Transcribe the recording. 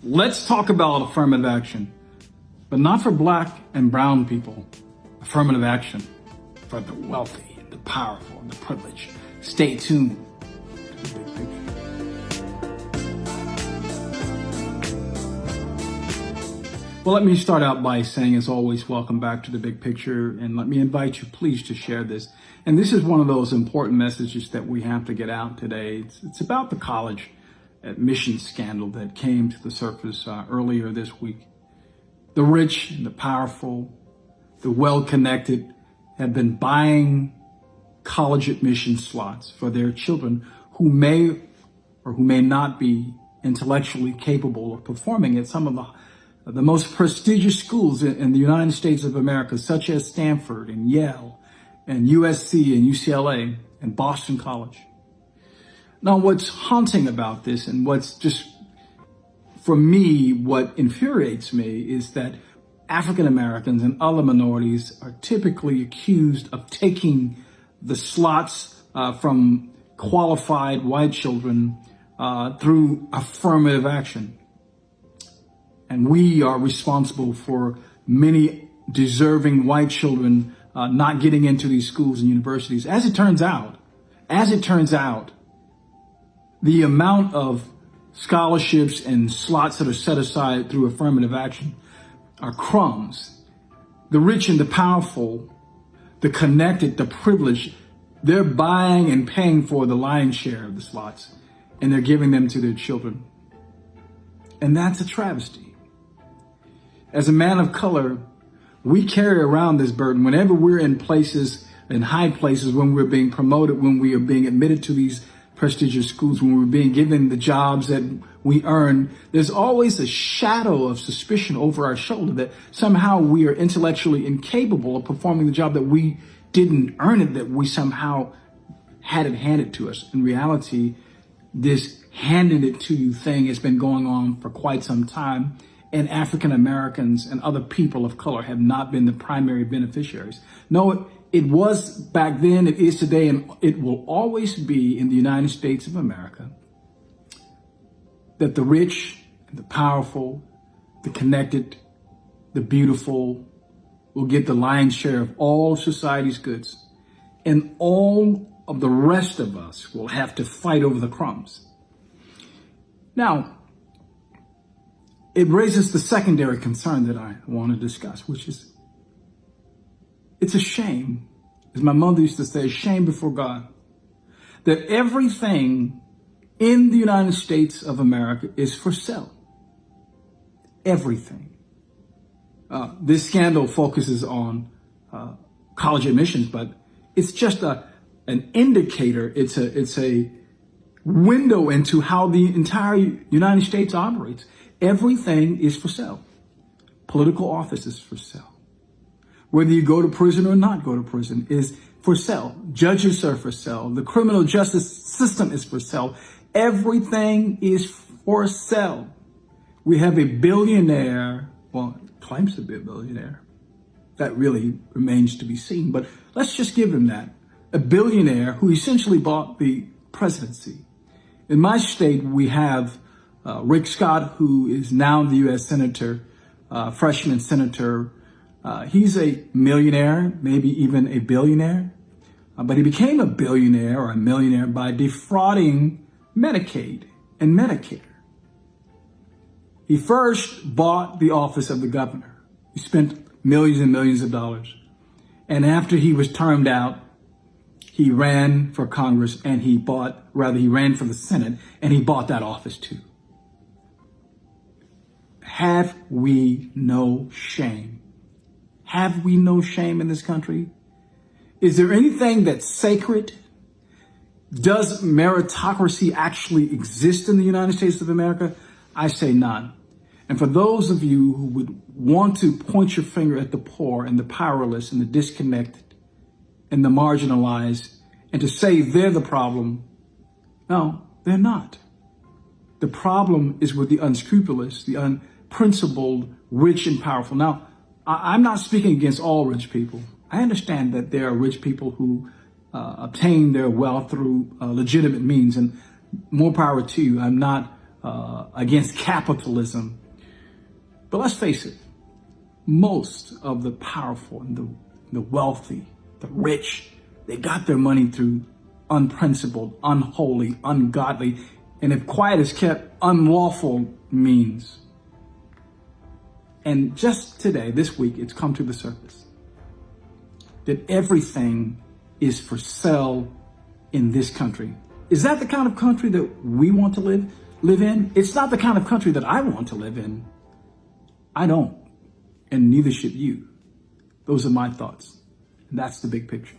Let's talk about affirmative action, but not for black and brown people. Affirmative action for the wealthy, the powerful, and the privileged. Stay tuned to the big picture. Well, let me start out by saying, as always, welcome back to the big picture, and let me invite you, please, to share this. And this is one of those important messages that we have to get out today. It's about the college admissions scandal that came to the surface earlier this week. The rich and the powerful, the well-connected have been buying college admission slots for their children who may or who may not be intellectually capable of performing at some of the most prestigious schools in the United States of America, such as Stanford and Yale and USC and UCLA and Boston College. Now, what's haunting about this, and what's just, for me, what infuriates me, is that African Americans and other minorities are typically accused of taking the slots from qualified white children through affirmative action. And we are responsible for many deserving white children not getting into these schools and universities. As it turns out, the amount of scholarships and slots that are set aside through affirmative action are crumbs. The rich and the powerful, the connected, the privileged, they're buying and paying for the lion's share of the slots, and they're giving them to their children. And that's a travesty. As a man of color, we carry around this burden whenever we're in places, in high places, when we're being promoted, when we are being admitted to these prestigious schools, when we're being given the jobs that we earn. There's always a shadow of suspicion over our shoulder that somehow we are intellectually incapable of performing the job, that we didn't earn it, that we somehow had it handed to us. In reality, this handed it to you thing has been going on for quite some time, and African Americans and other people of color have not been the primary beneficiaries. No, it was back then, it is today, and it will always be in the United States of America that the rich, the powerful, the connected, the beautiful will get the lion's share of all society's goods, and all of the rest of us will have to fight over the crumbs. Now, it raises the secondary concern that I want to discuss, which is, it's a shame, as my mother used to say, a shame before God, that everything in the United States of America is for sale. Everything. This scandal focuses on college admissions, but it's just an indicator. It's a window into how the entire United States operates. Everything is for sale. Political office is for sale. Whether you go to prison or not go to prison is for sale. Judges are for sale. The criminal justice system is for sale. Everything is for sale. We have a billionaire, well, claims to be a billionaire. That really remains to be seen, but let's just give him that. A billionaire who essentially bought the presidency. In my state, we have Rick Scott, who is now the U.S. Senator, freshman senator. He's a millionaire, maybe even a billionaire, but he became a billionaire or a millionaire by defrauding Medicaid and Medicare. He first bought the office of the governor. He spent millions and millions of dollars. And after he was termed out, he ran for Congress and he ran for the Senate, and he bought that office too. Have we no shame? Have we no shame in this country? Is there anything that's sacred? Does meritocracy actually exist in the United States of America? I say none. And for those of you who would want to point your finger at the poor and the powerless and the disconnected and the marginalized and to say they're the problem, no, they're not. The problem is with the unscrupulous, the unprincipled, rich and powerful. Now, I'm not speaking against all rich people. I understand that there are rich people who obtain their wealth through legitimate means, and more power to you. I'm not against capitalism. But let's face it, most of the powerful and the wealthy, the rich, they got their money through unprincipled, unholy, ungodly, and if quiet is kept, unlawful means. And just today, this week, it's come to the surface that everything is for sale in this country. Is that the kind of country that we want to live in? It's not the kind of country that I want to live in. I don't, and neither should you. Those are my thoughts. And that's the big picture.